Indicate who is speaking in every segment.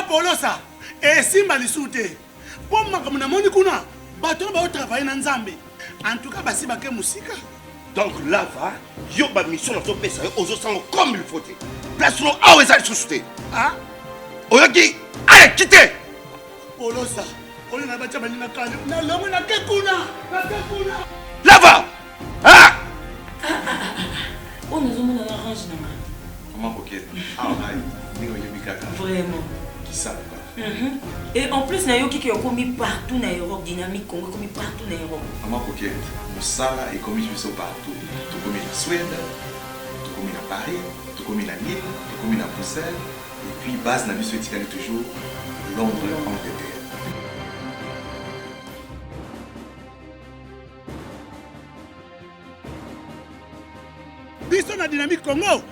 Speaker 1: Polosa, et Simba Lissoute. Pour moi, comme on a kuna, bateau va travailler dans Zambé. En tout cas, Basi Baké Moussika.
Speaker 2: Donc là, va, yo ba mission dans ton pays, aux autres comme il faut. Place nous à où est-ce société.
Speaker 1: Ah?
Speaker 2: Oyaki, allez, quittez.
Speaker 1: Polosa, on a battu Banina Kane. Na l'homme na Kekuna.
Speaker 2: Là va. Ah!
Speaker 3: On nous a mis dans l'orange.
Speaker 4: Comment coquette? Ah,
Speaker 3: vraiment.
Speaker 4: Qui ça?
Speaker 3: Et en plus, il y a qui ont commis partout dans l'Europe, dynamique Congo, commis partout dans l'Europe.
Speaker 4: Maman coquette, ça est commis partout. Tout commis en Suède, tout commis à Paris, tout commis à Lille, tout commis à Bruxelles. Et puis, base n'a vu ce est toujours Londres, Angleterre.
Speaker 1: Biso na dynamique Congo.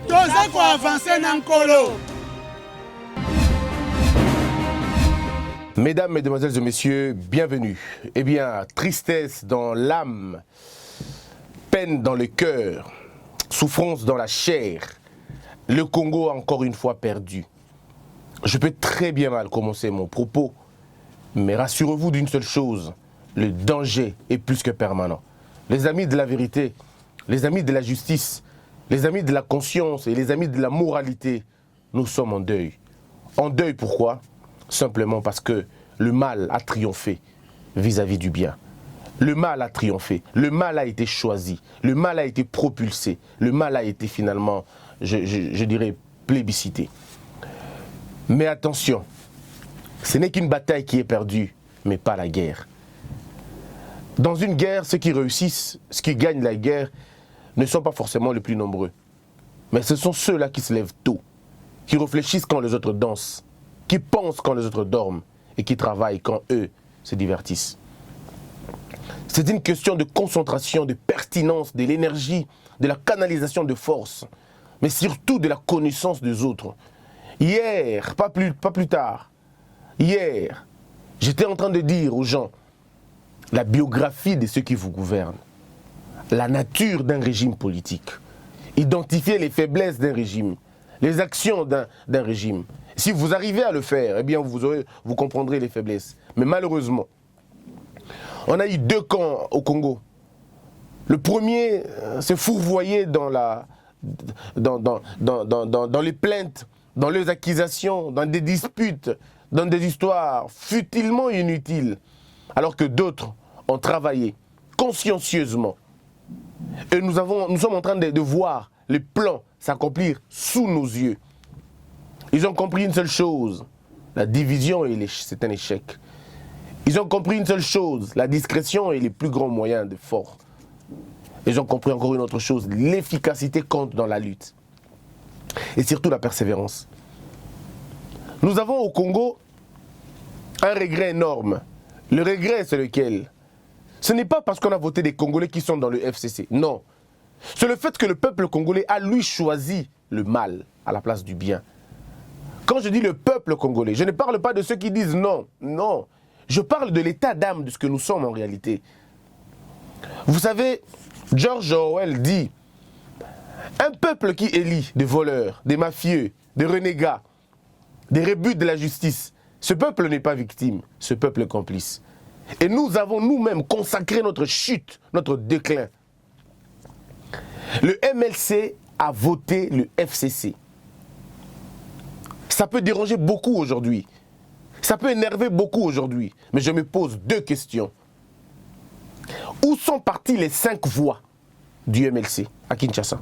Speaker 1: Toza ko avancer na Nkolo.
Speaker 5: Mesdames, Mesdemoiselles et Messieurs, bienvenue. Eh bien, tristesse dans l'âme, peine dans le cœur, souffrance dans la chair. Le Congo a encore une fois perdu. Je peux très bien mal commencer mon propos, mais rassurez-vous d'une seule chose, le danger est plus que permanent. Les amis de la vérité, les amis de la justice, les amis de la conscience et les amis de la moralité, nous sommes en deuil. En deuil pourquoi ? Simplement parce que le mal a triomphé vis-à-vis du bien. Le mal a triomphé, le mal a été choisi, le mal a été propulsé, le mal a été finalement, je dirais, plébiscité. Mais attention, ce n'est qu'une bataille qui est perdue, mais pas la guerre. Dans une guerre, ceux qui réussissent, ceux qui gagnent la guerre, ne sont pas forcément les plus nombreux. Mais ce sont ceux-là qui se lèvent tôt, qui réfléchissent quand les autres dansent, qui pensent quand les autres dorment et qui travaillent quand eux se divertissent. C'est une question de concentration, de pertinence, de l'énergie, de la canalisation de force, mais surtout de la connaissance des autres. Hier, pas plus tard, hier, j'étais en train de dire aux gens la biographie de ceux qui vous gouvernent, la nature d'un régime politique, identifier les faiblesses d'un régime, les actions d'un régime. Si vous arrivez à le faire, eh bien vous comprendrez les faiblesses. Mais malheureusement, on a eu deux camps au Congo. Le premier s'est fourvoyé dans les plaintes, dans les accusations, dans des disputes, dans des histoires futilement inutiles, alors que d'autres ont travaillé consciencieusement. Et nous sommes en train de voir les plans s'accomplir sous nos yeux. Ils ont compris une seule chose, la division c'est un échec. Ils ont compris une seule chose, la discrétion est le plus grand moyen de force. Ils ont compris encore une autre chose, l'efficacité compte dans la lutte. Et surtout la persévérance. Nous avons au Congo un regret énorme. Le regret, c'est lequel? Ce n'est pas parce qu'on a voté des Congolais qui sont dans le FCC, non. C'est le fait que le peuple congolais a lui choisi le mal à la place du bien. Quand je dis le peuple congolais, je ne parle pas de ceux qui disent non, non. Je parle de l'état d'âme de ce que nous sommes en réalité. Vous savez, George Orwell dit, un peuple qui élit des voleurs, des mafieux, des renégats, des rebuts de la justice, ce peuple n'est pas victime, ce peuple est complice. Et nous avons nous-mêmes consacré notre chute, notre déclin. Le MLC a voté le FCC. Ça peut déranger beaucoup aujourd'hui. Ça peut énerver beaucoup aujourd'hui. Mais je me pose deux questions. Où sont parties les 5 voix du MLC à Kinshasa?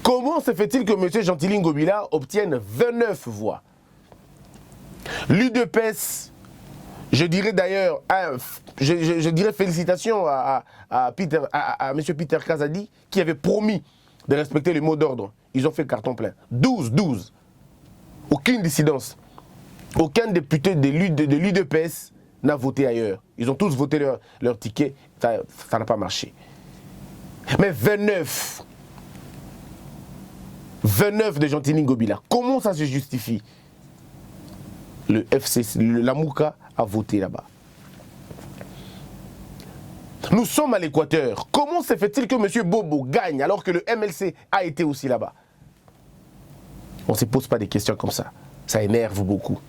Speaker 5: Comment se fait-il que M. Gentilin Ngobila obtienne 29 voix? L'UDPS, je dirais d'ailleurs, je dirais félicitations à M. Peter Kazadi qui avait promis de respecter les mots d'ordre. Ils ont fait carton plein. 12. Aucune dissidence. Aucun député de l'UDPS n'a voté ailleurs. Ils ont tous voté leur ticket. Ça n'a pas marché. Mais 29 de Gentilin Ngobila. Comment ça se justifie? Le FCC, la Mouka a voté là-bas. Nous sommes à l'Équateur. Comment se fait-il que M. Bobo gagne alors que le MLC a été aussi là-bas? On ne se pose pas des questions comme ça. Ça énerve beaucoup.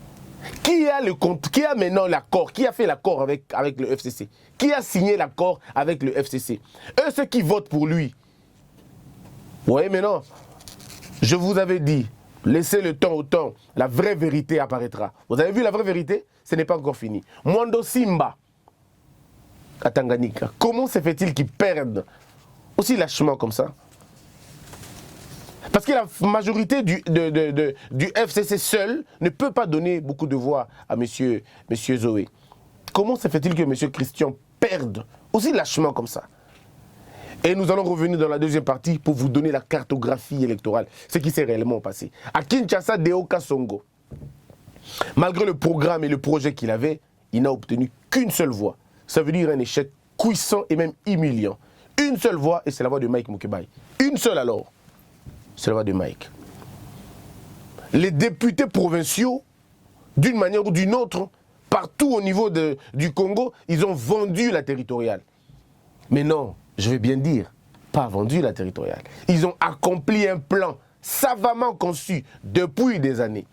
Speaker 5: Qui a maintenant l'accord? Qui a fait l'accord avec le FCC? Qui a signé l'accord avec le FCC? Eux, ceux qui votent pour lui. Oui, mais non. Je vous avais dit, laissez le temps au temps, la vraie vérité apparaîtra. Vous avez vu la vraie vérité? Ce n'est pas encore fini. Mwando Simba, à Tanganyika, comment se fait-il qu'ils perdent aussi lâchement comme ça? Parce que la majorité du FCC seul ne peut pas donner beaucoup de voix à monsieur Zoé. Comment se fait-il que M. Christian perde aussi lâchement comme ça? Et nous allons revenir dans la deuxième partie pour vous donner la cartographie électorale, ce qui s'est réellement passé. À Kinshasa, Deoka Songo, malgré le programme et le projet qu'il avait, il n'a obtenu qu'une seule voix. Ça veut dire un échec cuisant et même humiliant. Une seule voix, et c'est la voix de Mike Mukebai. Une seule alors, c'est la voix de Mike. Les députés provinciaux, d'une manière ou d'une autre, partout au niveau du Congo, ils ont vendu la territoriale. Mais non, je vais bien dire, pas vendu la territoriale. Ils ont accompli un plan savamment conçu depuis des années.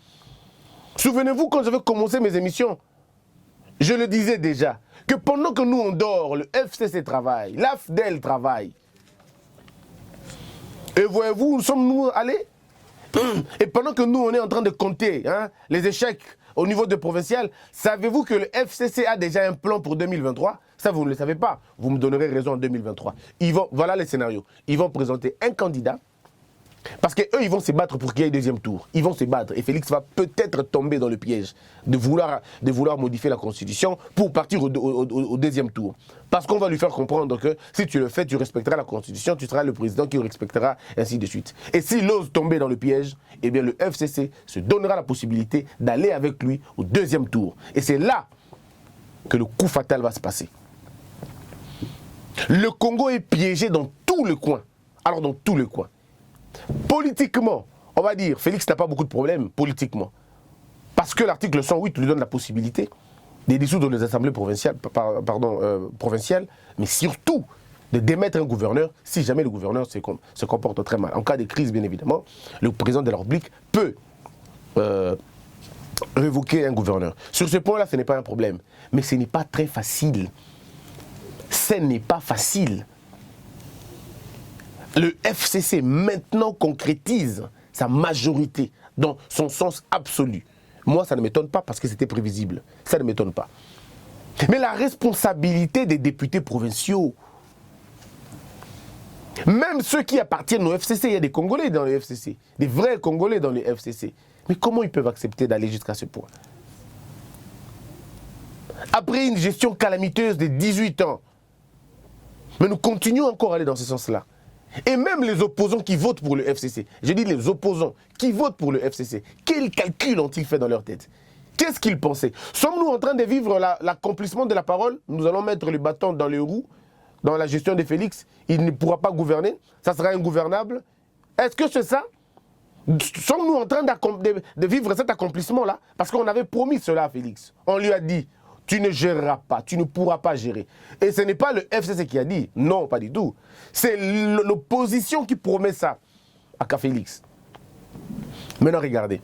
Speaker 5: Souvenez-vous, quand j'avais commencé mes émissions, je le disais déjà, que pendant que nous on dort, le FCC travaille, l'AFDEL travaille. Et voyez-vous, où sommes-nous allés? Et pendant que nous on est en train de compter les échecs au niveau de provincial, savez-vous que le FCC a déjà un plan pour 2023? Ça, vous ne le savez pas. Vous me donnerez raison en 2023. Voilà les scénarios. Ils vont présenter un candidat, parce qu'eux, ils vont se battre pour qu'il y ait deuxième tour. Ils vont se battre. Et Félix va peut-être tomber dans le piège de vouloir modifier la Constitution pour partir au deuxième tour. Parce qu'on va lui faire comprendre que si tu le fais, tu respecteras la Constitution, tu seras le président qui respectera, ainsi de suite. Et s'il ose tomber dans le piège, eh bien le FCC se donnera la possibilité d'aller avec lui au deuxième tour. Et c'est là que le coup fatal va se passer. Le Congo est piégé dans tous les coins. Alors dans tous les coins. Politiquement, on va dire, Félix n'a pas beaucoup de problèmes politiquement. Parce que l'article 108 lui donne la possibilité de dissoudre les assemblées provinciales, mais surtout de démettre un gouverneur si jamais le gouverneur se comporte très mal. En cas de crise, bien évidemment, le président de la République peut révoquer un gouverneur. Sur ce point-là, ce n'est pas un problème. Mais ce n'est pas très facile. Ce n'est pas facile. Le FCC maintenant concrétise sa majorité dans son sens absolu. Moi, ça ne m'étonne pas parce que c'était prévisible. Ça ne m'étonne pas. Mais la responsabilité des députés provinciaux, même ceux qui appartiennent au FCC, il y a des Congolais dans le FCC, des vrais Congolais dans le FCC. Mais comment ils peuvent accepter d'aller jusqu'à ce point? Après une gestion calamiteuse de 18 ans, mais nous continuons encore à aller dans ce sens-là. Et même les opposants qui votent pour le FCC, je dis les opposants qui votent pour le FCC, quels calculs ont-ils fait dans leur tête? Qu'est-ce qu'ils pensaient? Sommes-nous en train de vivre l'accomplissement de la parole? Nous allons mettre le bâton dans les roues, dans la gestion de Félix. Il ne pourra pas gouverner, ça sera ingouvernable. Est-ce que c'est ça? Sommes-nous en train de vivre cet accomplissement-là? Parce qu'on avait promis cela à Félix. On lui a dit, tu ne géreras pas, tu ne pourras pas gérer. Et ce n'est pas le FCC qui a dit, non, pas du tout. C'est l'opposition qui promet ça à Félix. Maintenant, regardez.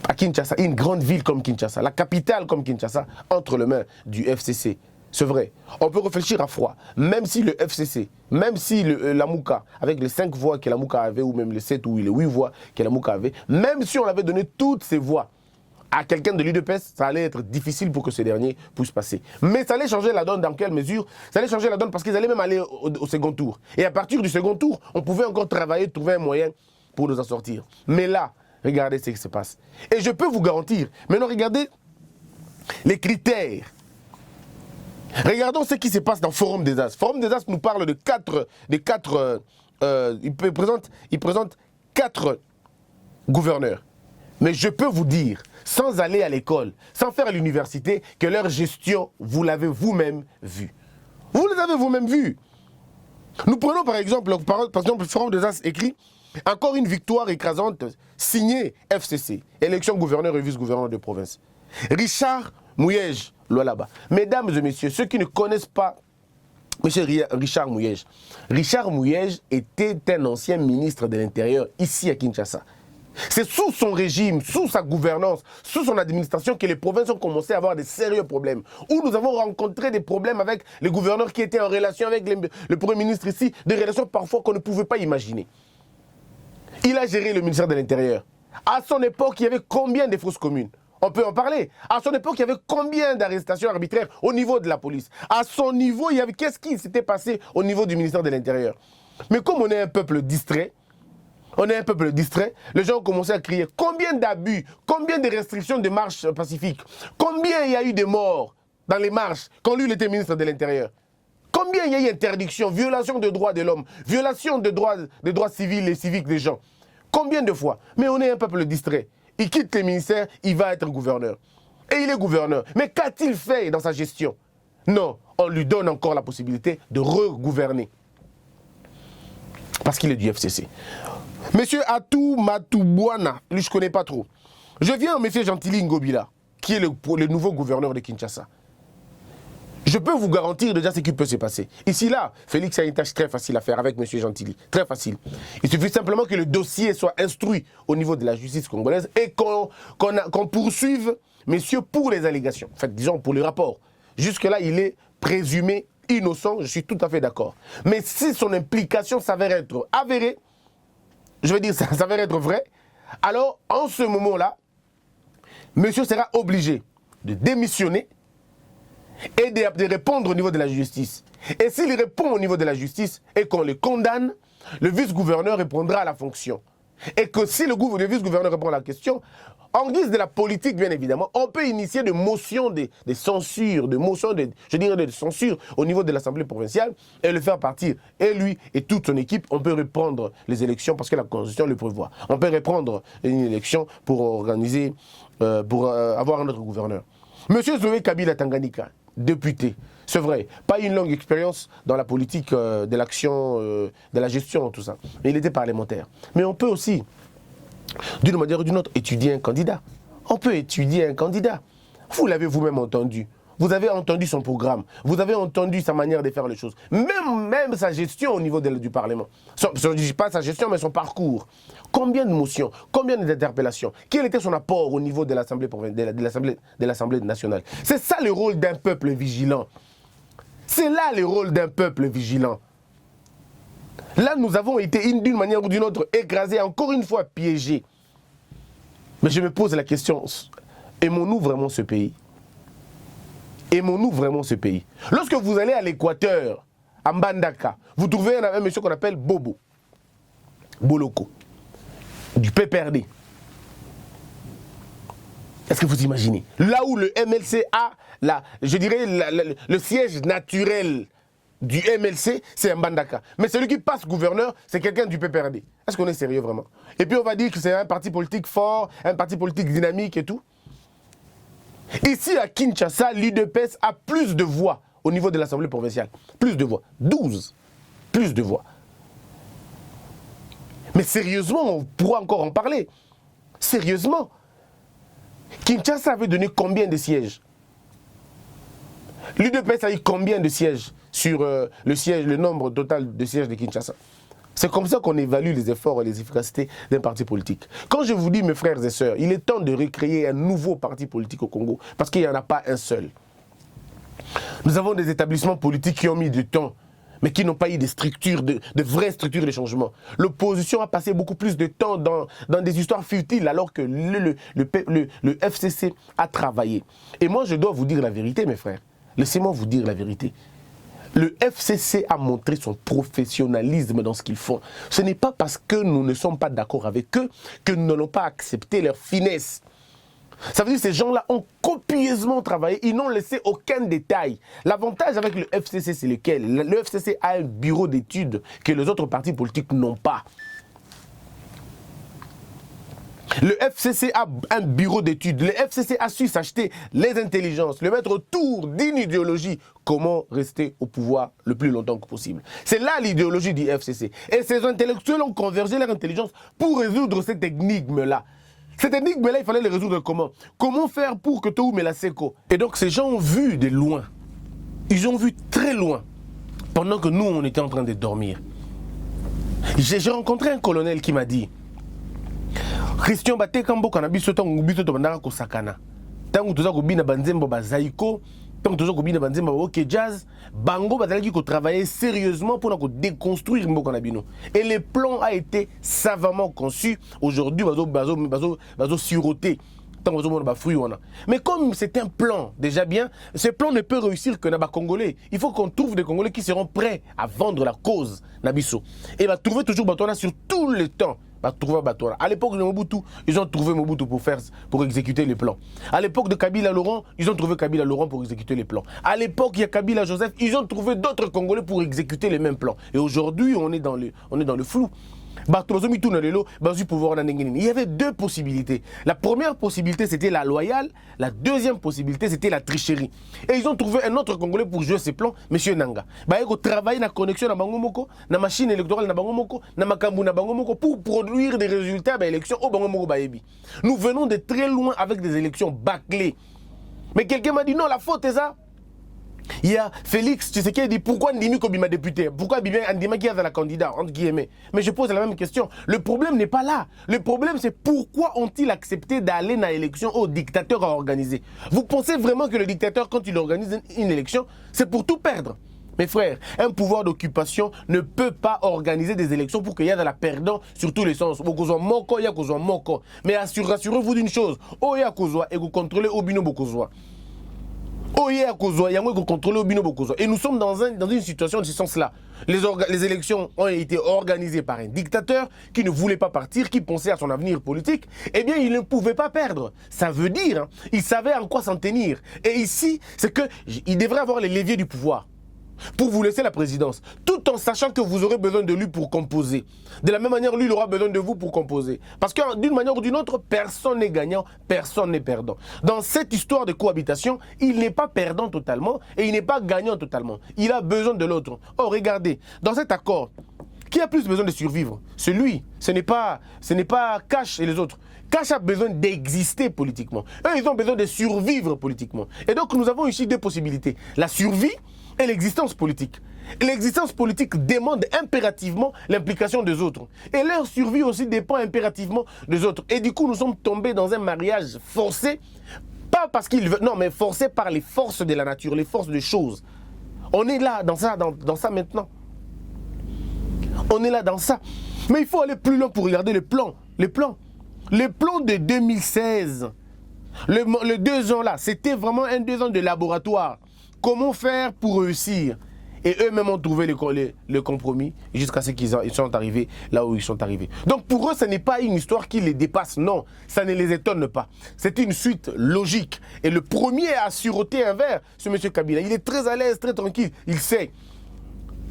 Speaker 5: À Kinshasa, une grande ville comme Kinshasa, la capitale comme Kinshasa, entre les mains du FCC. C'est vrai. On peut réfléchir à froid. Même si le FCC, même si la Mouka, avec les 5 voix que la Mouka avait, ou même les 7 ou les 8 voix que la Mouka avait, même si on avait donné toutes ces voix à quelqu'un de l'UDPS, ça allait être difficile pour que ce dernier puisse passer. Mais ça allait changer la donne dans quelle mesure? Ça allait changer la donne parce qu'ils allaient même aller au second tour. Et à partir du second tour, on pouvait encore travailler, trouver un moyen pour nous en sortir. Mais là, regardez ce qui se passe. Et je peux vous garantir, maintenant regardez les critères. Regardons ce qui se passe dans Forum des As. Forum des As nous parle de il présente 4 gouverneurs. Mais je peux vous dire, sans aller à l'école, sans faire à l'université, que leur gestion, vous l'avez vous-même vue. Vous l'avez vous-même vue. Nous prenons par exemple, le Forum des As écrit « Encore une victoire écrasante signée FCC, élection gouverneur et vice-gouverneur de province. Richard Mouyej, Lualaba. » Mesdames et messieurs, ceux qui ne connaissent pas M. Richard Mouyej était un ancien ministre de l'Intérieur ici à Kinshasa. C'est sous son régime, sous sa gouvernance, sous son administration que les provinces ont commencé à avoir des sérieux problèmes. Où nous avons rencontré des problèmes avec les gouverneurs qui étaient en relation avec le Premier ministre ici, des relations parfois qu'on ne pouvait pas imaginer. Il a géré le ministère de l'Intérieur. À son époque, il y avait combien de fausses communes? On peut en parler. À son époque, il y avait combien d'arrestations arbitraires au niveau de la police? À son niveau, il y avait qu'est-ce qui s'était passé au niveau du ministère de l'Intérieur? Mais comme on est un peuple distrait, les gens ont commencé à crier combien d'abus, combien de restrictions de marches pacifiques, combien il y a eu de morts dans les marches quand lui il était ministre de l'Intérieur. Combien il y a eu d'interdiction, violation des droits de l'homme, violation des droits civils et civiques des gens. Combien de fois? Mais on est un peuple distrait. Il quitte les ministères, il va être gouverneur. Et il est gouverneur. Mais qu'a-t-il fait dans sa gestion? Non, on lui donne encore la possibilité de regouverner. Parce qu'il est du FCC. Monsieur Atou Matubwana, lui je ne connais pas trop. Je viens à monsieur Gentili Ngobila, qui est le nouveau gouverneur de Kinshasa. Je peux vous garantir déjà ce qui peut se passer. Ici, là, Félix a une tâche très facile à faire avec M. Gentili. Très facile. Il suffit simplement que le dossier soit instruit au niveau de la justice congolaise et qu'on poursuive monsieur pour les allégations. En fait, disons pour le rapport. Jusque-là, il est présumé innocent, je suis tout à fait d'accord. Mais si son implication s'avère être avérée, je veux dire, ça s'avère être vrai, alors en ce moment-là, monsieur sera obligé de démissionner et de répondre au niveau de la justice. Et s'il répond au niveau de la justice et qu'on le condamne, le vice-gouverneur répondra à la fonction. Et que si le vice-gouverneur répond à la question, en guise de la politique, bien évidemment, on peut initier des motions de censure, de censure au niveau de l'Assemblée provinciale et le faire partir. Et lui et toute son équipe, on peut reprendre les élections parce que la Constitution le prévoit. On peut reprendre une élection pour organiser, pour avoir un autre gouverneur. Monsieur Zoé Kabila Tanganyika, député, c'est vrai, pas une longue expérience dans la politique de l'action, de la gestion, tout ça. Mais il était parlementaire. Mais on peut aussi, d'une manière ou d'une autre, étudier un candidat. On peut étudier un candidat. Vous l'avez vous-même entendu. Vous avez entendu son programme. Vous avez entendu sa manière de faire les choses. Même sa gestion au niveau du Parlement. Je ne dis pas sa gestion, mais son parcours. Combien de motions, combien d'interpellations? Quel était son apport au niveau de l'Assemblée nationale? C'est ça le rôle d'un peuple vigilant. C'est là le rôle d'un peuple vigilant. Là, nous avons été d'une manière ou d'une autre écrasés, encore une fois piégés. Mais je me pose la question, aimons-nous vraiment ce pays? Aimons-nous vraiment ce pays? Lorsque vous allez à l'Équateur, à Mbandaka, vous trouvez un monsieur qu'on appelle Bobo, Boloko, du PPRD. Est-ce que vous imaginez? Là où le MLC a, je dirais, le siège naturel du MLC, c'est Mbandaka. Mais celui qui passe gouverneur, c'est quelqu'un du PPRD. Est-ce qu'on est sérieux vraiment? Et puis on va dire que c'est un parti politique fort, un parti politique dynamique et tout. Ici à Kinshasa, l'UDPS a plus de voix au niveau de l'Assemblée provinciale. Plus de voix. 12. Plus de voix. Mais sérieusement, on pourra encore en parler. Sérieusement. Kinshasa avait donné combien de sièges? L'UDPS a eu combien de sièges sur le nombre total de sièges de Kinshasa? C'est comme ça qu'on évalue les efforts et les efficacités d'un parti politique. Quand je vous dis, mes frères et sœurs, il est temps de recréer un nouveau parti politique au Congo, parce qu'il n'y en a pas un seul. Nous avons des établissements politiques qui ont mis du temps, mais qui n'ont pas eu de structures, de vraies structures de changement. L'opposition a passé beaucoup plus de temps dans des histoires futiles, alors que le FCC a travaillé. Et moi, je dois vous dire la vérité, mes frères. Laissez-moi vous dire la vérité. Le FCC a montré son professionnalisme dans ce qu'ils font. Ce n'est pas parce que nous ne sommes pas d'accord avec eux que nous n'allons pas accepter leur finesse. Ça veut dire que ces gens-là ont copieusement travaillé, ils n'ont laissé aucun détail. L'avantage avec le FCC, c'est lequel? Le FCC a un bureau d'études que les autres partis politiques n'ont pas. Le FCC a un bureau d'études. Le FCC a su s'acheter les intelligences, le mettre autour d'une idéologie. Comment rester au pouvoir le plus longtemps que possible. C'est là l'idéologie du FCC. Et ces intellectuels ont convergé leur intelligence pour résoudre cette énigme-là. Cette énigme-là, il fallait le résoudre comment? Comment faire pour que Toum et la Seko? Et donc ces gens ont vu de loin. Ils ont vu très loin. Pendant que nous, on était en train de dormir. J'ai rencontré un colonel qui m'a dit: Christian bateka mboka na biso tango biso to bandaka ko sakana. Tango toza ko bina banzembo bazaiko, tango toza ko bina banzembo OK jazz, bango bazalaki ko travailler sérieusement pour na ko déconstruire mboka na bino. Et le plan a été savamment conçu. Aujourd'hui bazo siroter. Mais comme c'est un plan déjà bien, ce plan ne peut réussir que dans les Congolais. Il faut qu'on trouve des Congolais qui seront prêts à vendre la cause Nabiso. Et va trouver toujours Batouana sur tout le temps. À l'époque de Mobutu, ils ont trouvé Mobutu pour exécuter les plans. À l'époque de Kabila Laurent, ils ont trouvé Kabila Laurent pour exécuter les plans. À l'époque, il y a Kabila Joseph, ils ont trouvé d'autres Congolais pour exécuter les mêmes plans. Et aujourd'hui, on est dans le flou. Il y avait deux possibilités. La première possibilité, c'était la loyale. La deuxième possibilité, c'était la tricherie. Et ils ont trouvé un autre Congolais pour jouer ces plans, M. Nanga. Il travaille dans la connexion dans la machine électorale pour produire des résultats d'élections au Bangomoko. Nous venons de très loin avec des élections bâclées. Mais quelqu'un m'a dit non, la faute est ça. Il y a Félix, tu sais qui dit pourquoi Ndimi Kobima député, pourquoi Ndima qui a la candidat, entre guillemets. Mais je pose la même question. Le problème n'est pas là. Le problème c'est pourquoi ont-ils accepté d'aller dans l'élection au dictateur à organiser. Vous pensez vraiment que le dictateur, quand il organise une élection, c'est pour tout perdre? Mes frères, un pouvoir d'occupation ne peut pas organiser des élections pour qu'il y ait de la perdant sur tous les sens. Mais rassurez-vous d'une chose, et vous contrôlez Obino Bokozwa. Et nous sommes dans une situation de ce sens-là. Les élections ont été organisées par un dictateur qui ne voulait pas partir, qui pensait à son avenir politique. Eh bien, il ne pouvait pas perdre. Ça veut dire, il savait en quoi s'en tenir. Et ici, c'est qu'il devrait avoir les leviers du pouvoir pour vous laisser la présidence, tout en sachant que vous aurez besoin de lui pour composer. De la même manière, lui, il aura besoin de vous pour composer. Parce que d'une manière ou d'une autre, personne n'est gagnant, personne n'est perdant. Dans cette histoire de cohabitation, il n'est pas perdant totalement et il n'est pas gagnant totalement. Il a besoin de l'autre. Oh, regardez, dans cet accord, qui a plus besoin de survivre? Celui, ce n'est pas Cash et les autres. Cash a besoin d'exister politiquement. Eux, ils ont besoin de survivre politiquement. Et donc, nous avons ici deux possibilités. La survie et l'existence politique. L'existence politique demande impérativement l'implication des autres. Et leur survie aussi dépend impérativement des autres. Et du coup, nous sommes tombés dans un mariage forcé, pas parce qu'ils veulent, non, mais forcé par les forces de la nature, les forces des choses. On est là, dans ça maintenant. On est là dans ça. Mais il faut aller plus loin pour regarder les plans. Les plans de 2016, les 2 ans là, c'était vraiment un 2 ans de laboratoire. Comment faire pour réussir? Et eux-mêmes ont trouvé le compromis jusqu'à ce qu'ils sont arrivés là où ils sont arrivés. Donc pour eux, ce n'est pas une histoire qui les dépasse, non. Ça ne les étonne pas. C'est une suite logique. Et le premier à siroter un verre, c'est M. Kabila. Il est très à l'aise, très tranquille. Il sait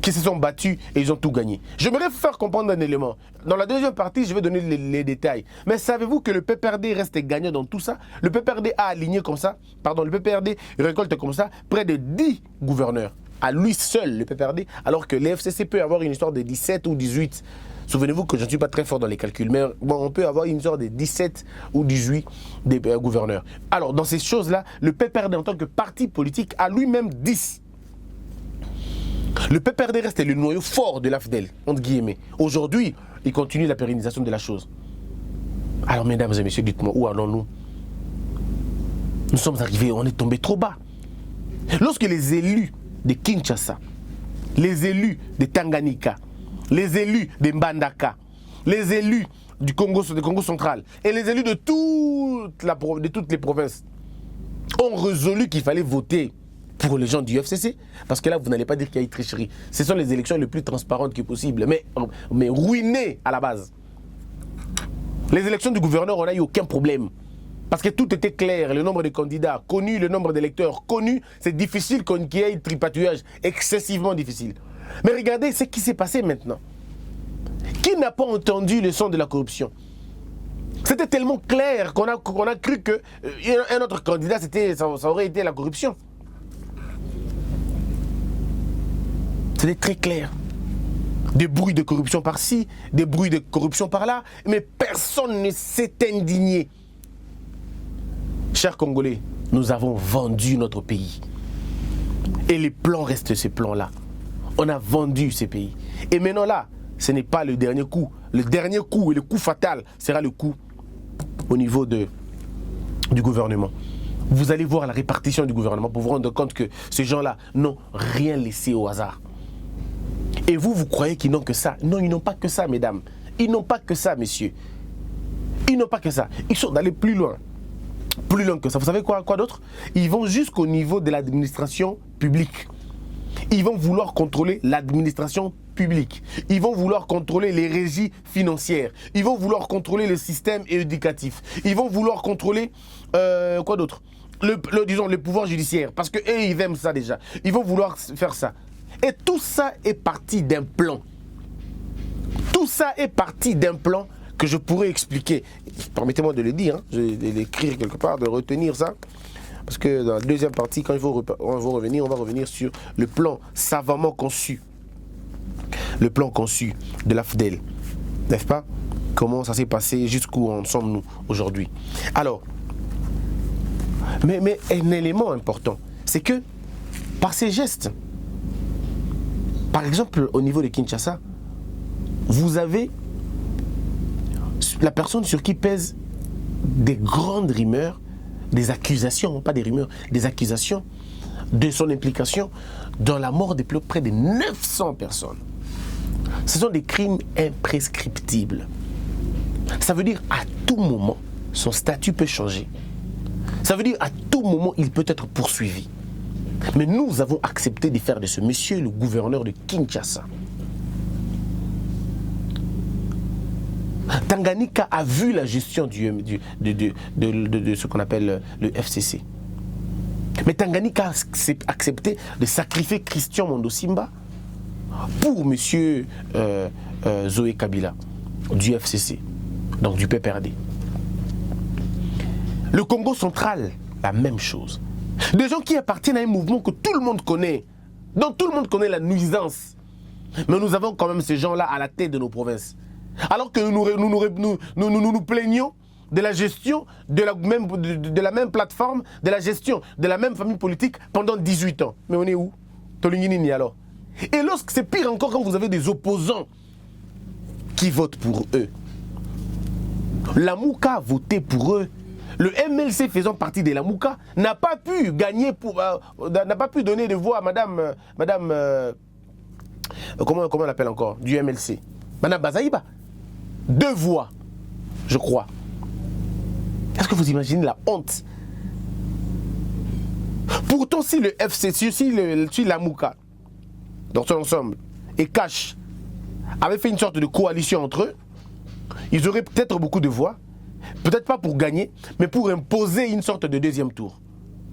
Speaker 5: qu'ils se sont battus et ils ont tout gagné. J'aimerais vous faire comprendre un élément. Dans la deuxième partie, je vais donner les détails. Mais savez-vous que le PPRD reste gagnant dans tout ça? Le PPRD a aligné comme ça, le PPRD récolte comme ça près de 10 gouverneurs. À lui seul, le PPRD, alors que l'FCC peut avoir une histoire de 17 ou 18. Souvenez-vous que je ne suis pas très fort dans les calculs, mais bon, on peut avoir une histoire de 17 ou 18 des gouverneurs. Alors, dans ces choses-là, le PPRD en tant que parti politique a lui-même 10. Le PPRD reste le noyau fort de l'AFDEL, entre guillemets. Aujourd'hui, il continue la pérennisation de la chose. Alors, mesdames et messieurs, dites-moi, où allons-nous? Nous sommes arrivés, on est tombé trop bas. Lorsque les élus de Kinshasa, les élus de Tanganyika, les élus de Mbandaka, les élus du Congo central et les élus de toutes les provinces ont résolu qu'il fallait voter pour les gens du FCC, parce que là, vous n'allez pas dire qu'il y a eu tricherie. Ce sont les élections les plus transparentes que possible, mais ruinées à la base. Les élections du gouverneur, on n'a eu aucun problème. Parce que tout était clair, le nombre de candidats connu, le nombre d'électeurs connu, c'est difficile qu'il y ait un tripatouillage, excessivement difficile. Mais regardez ce qui s'est passé maintenant. Qui n'a pas entendu le son de la corruption? C'était tellement clair qu'on a cru qu'un autre candidat, ça aurait été la corruption. C'était très clair. Des bruits de corruption par-ci, des bruits de corruption par-là, mais personne ne s'est indigné. Chers Congolais, nous avons vendu notre pays. Et les plans restent ces plans-là. On a vendu ces pays. Et maintenant là, ce n'est pas le dernier coup. Le dernier coup et le coup fatal sera le coup au niveau du gouvernement. Vous allez voir la répartition du gouvernement pour vous rendre compte que ces gens-là n'ont rien laissé au hasard. Et vous, vous croyez qu'ils n'ont que ça? Non, ils n'ont pas que ça, mesdames. Ils n'ont pas que ça, messieurs. Ils n'ont pas que ça. Ils sont allés plus loin. Plus loin que ça. Vous savez quoi d'autre? Ils vont jusqu'au niveau de l'administration publique. Ils vont vouloir contrôler l'administration publique. Ils vont vouloir contrôler les régies financières. Ils vont vouloir contrôler le système éducatif. Ils vont vouloir contrôler quoi d'autre? Disons le pouvoir judiciaire. Parce que eux, ils aiment ça déjà. Ils vont vouloir faire ça. Et tout ça est parti d'un plan. Tout ça est parti d'un plan que je pourrais expliquer. Permettez-moi de le dire, hein, de l'écrire quelque part, de retenir ça. Parce que dans la deuxième partie, quand on va revenir sur le plan savamment conçu. Le plan conçu de l'AFDEL. N'est-ce pas? Comment ça s'est passé, jusqu'où en sommes-nous aujourd'hui? Alors, mais un élément important, c'est que par ces gestes, par exemple au niveau de Kinshasa, vous avez la personne sur qui pèsent des grandes rumeurs, des accusations, pas des rumeurs, des accusations de son implication dans la mort de près de 900 personnes. Ce sont des crimes imprescriptibles. Ça veut dire à tout moment, son statut peut changer. Ça veut dire à tout moment, il peut être poursuivi. Mais nous avons accepté de faire de ce monsieur le gouverneur de Kinshasa. Tanganyika a vu la gestion de ce qu'on appelle le FCC. Mais Tanganyika a accepté de sacrifier Christian Mondo Simba pour M. Zoé Kabila du FCC, donc du PPRD. Le Congo central, la même chose. Des gens qui appartiennent à un mouvement que tout le monde connaît, dont tout le monde connaît la nuisance. Mais nous avons quand même ces gens-là à la tête de nos provinces. Alors que nous plaignons de la gestion de la même plateforme, de la gestion de la même famille politique pendant 18 ans. Mais on est où? Tolingini alors. Et lorsque c'est pire encore quand vous avez des opposants qui votent pour eux. La Mouka a voté pour eux. Le MLC faisant partie de la Mouka n'a pas pu gagner n'a pas pu donner de voix à madame comment on l'appelle encore, du MLC, Madame Bazaïba. 2 voix, je crois. Est-ce que vous imaginez la honte? Pourtant, si le FCC, si la Mouka, dans son ensemble, et Cash, avait fait une sorte de coalition entre eux, ils auraient peut-être beaucoup de voix, peut-être pas pour gagner, mais pour imposer une sorte de deuxième tour.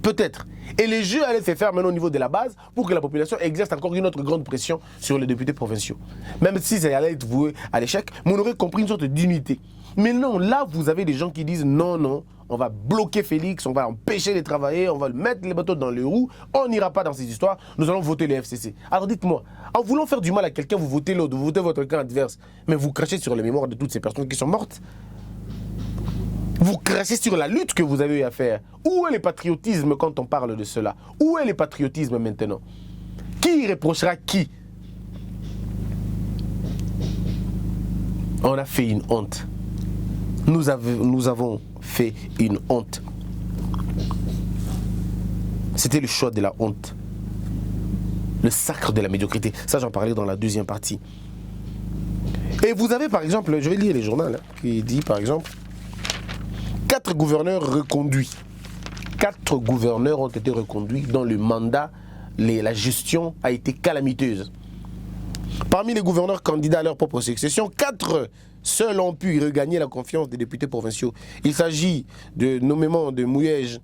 Speaker 5: Peut-être. Et les jeux allaient se faire maintenant au niveau de la base pour que la population exerce encore une autre grande pression sur les députés provinciaux. Même si ça allait être voué à l'échec, mais on aurait compris une sorte d'unité. Mais non, là, vous avez des gens qui disent non, non, on va bloquer Félix, on va empêcher de travailler, on va mettre les bateaux dans les roues, on n'ira pas dans ces histoires, nous allons voter le FCC. Alors dites-moi, en voulant faire du mal à quelqu'un, vous votez l'autre, vous votez votre camp adverse, mais vous crachez sur les mémoires de toutes ces personnes qui sont mortes. Vous crachez sur la lutte que vous avez eu à faire. Où est le patriotisme quand on parle de cela? Où est le patriotisme maintenant? Qui reprochera qui? On a fait une honte. Nous avons fait une honte. C'était le choix de la honte. Le sacre de la médiocrité. Ça, j'en parlais dans la deuxième partie. Et vous avez par exemple, je vais lire les journaux, qui dit par exemple, 4 gouverneurs reconduits. 4 gouverneurs ont été reconduits dans le mandat. La gestion a été calamiteuse. Parmi les gouverneurs candidats à leur propre succession, 4 seuls ont pu regagner la confiance des députés provinciaux. Il s'agit de nommément de Mouyej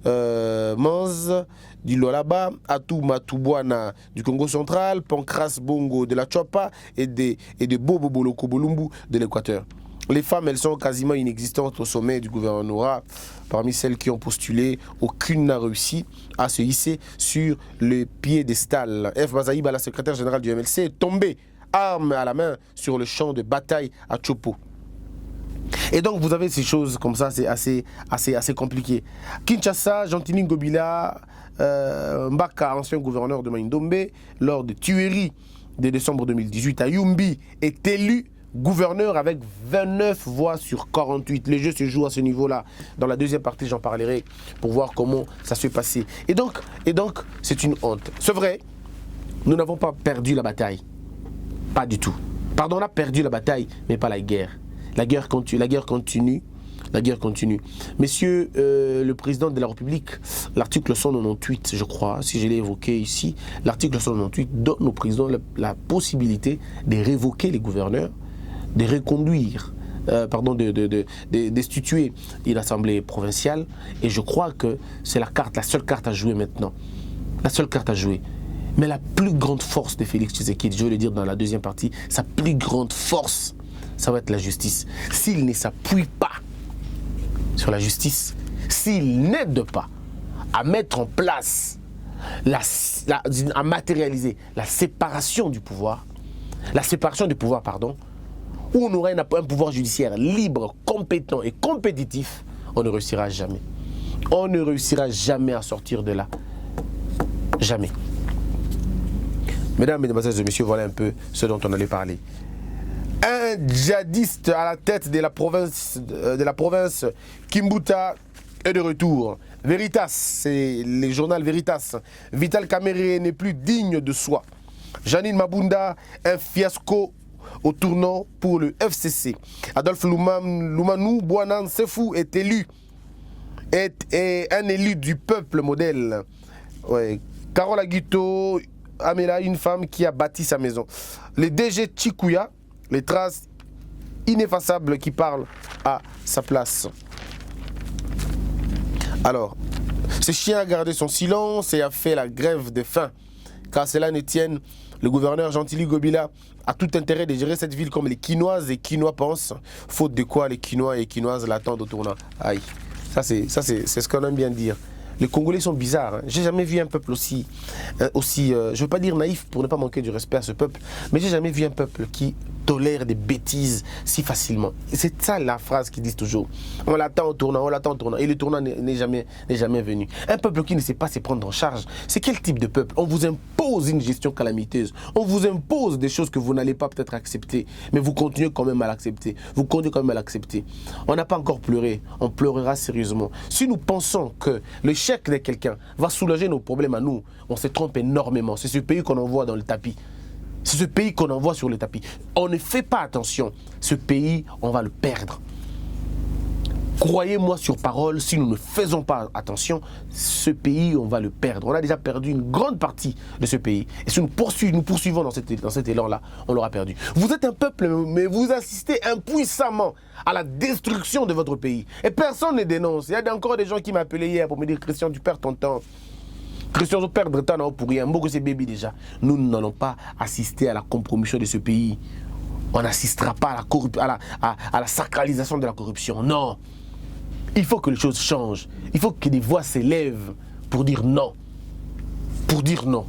Speaker 5: Manz du Lolaba, Atou Matubwana du Congo central, Pancras Bongo de la Chopa et de Bobo Boloko Bolumbu de l'Équateur. Les femmes, elles sont quasiment inexistantes au sommet du gouvernorat. Parmi celles qui ont postulé, aucune n'a réussi à se hisser sur le piédestal. F. Bazaïba, la secrétaire générale du MLC, est tombée, arme à la main, sur le champ de bataille à Chopo. Et donc, vous avez ces choses comme ça, c'est assez compliqué. Kinshasa, Gentini Ngobila, Mbaka, ancien gouverneur de Maïndombe, lors de tueries de décembre 2018 à Yumbi, est élu gouverneur avec 29 voix sur 48. Les jeux se jouent à ce niveau-là. Dans la deuxième partie, j'en parlerai pour voir comment ça s'est passé. Et donc c'est une honte. C'est vrai, nous n'avons pas perdu la bataille. Pas du tout. Pardon, on a perdu la bataille, mais pas la guerre. La guerre continue. La guerre continue. Messieurs, le président de la République, l'article 198, je crois, si je l'ai évoqué ici, l'article 198 donne au président la possibilité de révoquer les gouverneurs, de reconduire, destituer une assemblée provinciale. Et je crois que c'est la seule carte à jouer maintenant. La seule carte à jouer. Mais la plus grande force de Félix Tshisekedi, je vais le dire dans la deuxième partie, sa plus grande force, ça va être la justice. S'il ne s'appuie pas sur la justice, s'il n'aide pas à mettre en place, à matérialiser la séparation du pouvoir, où on aurait un pouvoir judiciaire libre, compétent et compétitif, on ne réussira jamais. On ne réussira jamais à sortir de là. Jamais. Mesdames, Mesdemoiselles et Messieurs, voilà un peu ce dont on allait parler. Un djihadiste à la tête de la province Kimbuta est de retour. Veritas, c'est le journal Veritas. Vital Kamerhe n'est plus digne de soi. Janine Mabunda, un fiasco au tournant pour le FCC. Adolphe Loumanou Bouanan Sefou est un élu du peuple modèle. Ouais. Carole Aguito, Amela, une femme qui a bâti sa maison. Le DG Chikuya, les traces ineffaçables qui parlent à sa place. Alors, ce chien a gardé son silence et a fait la grève de faim. Car cela ne tienne, le gouverneur Gentili Gobila a tout intérêt de gérer cette ville comme les Quinoises et Quinois pensent, faute de quoi les Quinois et Quinoises l'attendent au tournant. Aïe, ça c'est ce qu'on aime bien dire. Les Congolais sont bizarres. Hein. J'ai jamais vu un peuple aussi je ne veux pas dire naïf pour ne pas manquer du respect à ce peuple, mais j'ai jamais vu un peuple qui tolère des bêtises si facilement. C'est ça la phrase qu'ils disent toujours. On l'attend au tournant, et le tournant n'est jamais venu. Un peuple qui ne sait pas se prendre en charge, c'est quel type de peuple? On vous impose une gestion calamiteuse, on vous impose des choses que vous n'allez pas peut-être accepter, mais vous continuez quand même à l'accepter. On n'a pas encore pleuré, on pleurera sérieusement. Si nous pensons que le chèque de quelqu'un va soulager nos problèmes à nous, on se trompe énormément. C'est ce pays qu'on envoie dans le tapis. C'est ce pays qu'on envoie sur le tapis. On ne fait pas attention. Ce pays, on va le perdre. Croyez-moi sur parole, si nous ne faisons pas attention, ce pays, on va le perdre. On a déjà perdu une grande partie de ce pays. Et si nous poursuivons dans cet élan-là, on l'aura perdu. Vous êtes un peuple, mais vous assistez impuissamment à la destruction de votre pays. Et personne ne dénonce. Il y a encore des gens qui m'appelaient hier pour me dire « Christian, tu perds ton temps. Christian, tu perds ton temps pour rien. Moi, c'est bébé déjà. » Nous n'allons pas assister à la compromission de ce pays. On n'assistera pas à la sacralisation de la corruption. Non. Il faut que les choses changent. Il faut que des voix s'élèvent pour dire non. Pour dire non.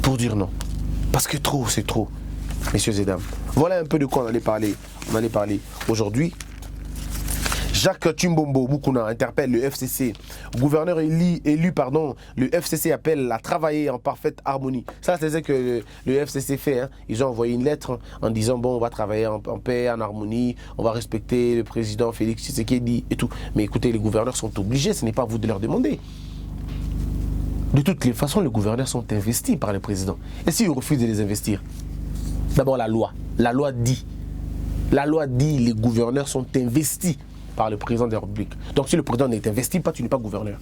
Speaker 5: Pour dire non. Parce que trop, c'est trop, messieurs et dames. Voilà un peu de quoi on allait parler. On allait parler aujourd'hui. Jacques Chimbombo Mukuna interpelle le FCC. Gouverneur élu, le FCC appelle à travailler en parfaite harmonie. Ça, c'est ce que le FCC fait. Hein. Ils ont envoyé une lettre en disant, bon, on va travailler en paix, en harmonie, on va respecter le président Félix Tshisekedi et tout. Mais écoutez, les gouverneurs sont obligés, ce n'est pas à vous de leur demander. De toutes les façons, les gouverneurs sont investis par le président. Et s'ils refusent de les investir? D'abord, la loi. La loi dit, les gouverneurs sont investis par le président de la République. Donc si le président n'est investi pas, tu n'es pas gouverneur.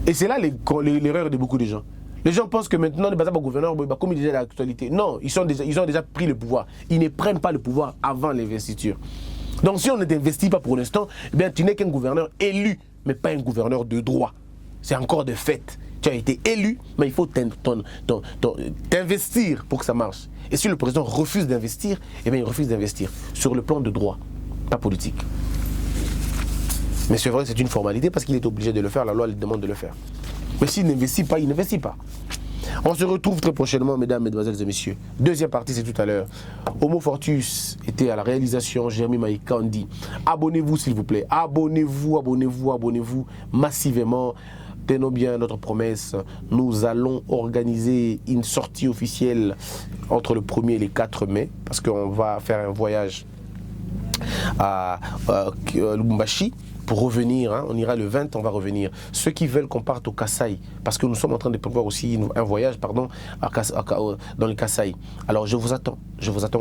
Speaker 5: Et c'est là l'erreur de beaucoup de gens. Les gens pensent que maintenant, les gouverneurs, comme il disait l'actualité, non, ils ont déjà pris le pouvoir. Ils ne prennent pas le pouvoir avant l'investiture. Donc si on ne t'investit pas pour l'instant, eh bien, tu n'es qu'un gouverneur élu, mais pas un gouverneur de droit. C'est encore de fait. Tu as été élu, mais il faut t'investir pour que ça marche. Et si le président refuse d'investir, eh bien, il refuse d'investir sur le plan de droit. Pas politique. Mais c'est vrai, c'est une formalité parce qu'il est obligé de le faire, la loi lui demande de le faire. Mais s'il n'investit pas, il n'investit pas. On se retrouve très prochainement, mesdames, mesdemoiselles et messieurs. Deuxième partie, c'est tout à l'heure. Homo Fortus était à la réalisation, Jérémy Maïka, on dit abonnez-vous s'il vous plaît. Abonnez-vous massivement. tenons bien notre promesse. Nous allons organiser une sortie officielle entre le 1er et le 4 mai, parce qu'on va faire un voyage à Lubumbashi pour revenir, hein. On ira le 20, on va revenir. Ceux qui veulent qu'on parte au Kasaï, parce que nous sommes en train de prévoir aussi un voyage, pardon, dans le Kasaï. Alors je vous attends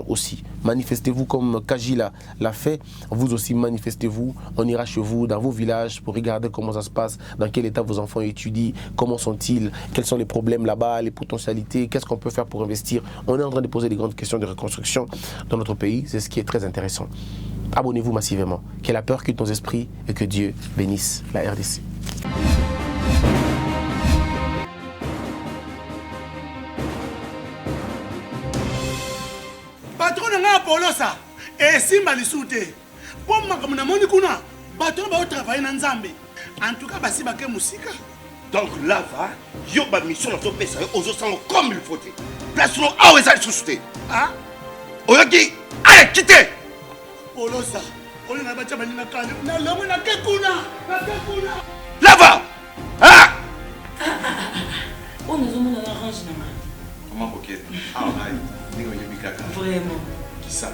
Speaker 5: aussi. Manifestez-vous comme Kaji l'a fait, vous aussi manifestez-vous. On ira chez vous, dans vos villages, pour regarder comment ça se passe, dans quel état vos enfants étudient, comment sont-ils, quels sont les problèmes là-bas, les potentialités, qu'est-ce qu'on peut faire pour investir. On est en train de poser des grandes questions de reconstruction dans notre pays, c'est ce qui est très intéressant. Abonnez-vous massivement, que la peur quitte nos esprits et que Dieu bénisse la RDC.
Speaker 1: Patron nga Polosa, esimba lisute. Po makambo na moni kuna, bato ba travailler na Nzambe. En tout cas basi bake musika.
Speaker 2: Donc là va, yo ba mission na to pesa yo ozo sango comme il faut. Place no awe za susute.
Speaker 1: Ah?
Speaker 2: Oyoki, allez quittez.
Speaker 1: Polosa, on a bacha banina kale. Na lomo na kekuna.
Speaker 2: Là-bas. Ah!
Speaker 3: On nous a orange na.
Speaker 4: Comment coquette? Ah,
Speaker 3: Vraiment.
Speaker 4: Qui ça?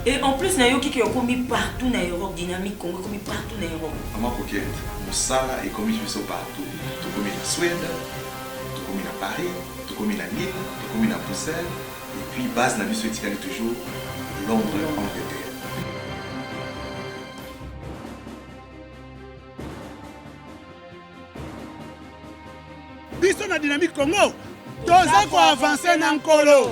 Speaker 3: Et en plus, na yo qui est commis partout na Europe, dynamique Congo commis partout na Europe.
Speaker 4: Comment coquette? Moussala est commis partout. Tout comme en Suède, tout comme à Paris, tout comme à Nîmes, tout comme à Bruxelles. Et puis base na biso etikali toujours Londres, Angleterre.
Speaker 1: Biso na dynamique Congo, toza ko avancer na nkolo.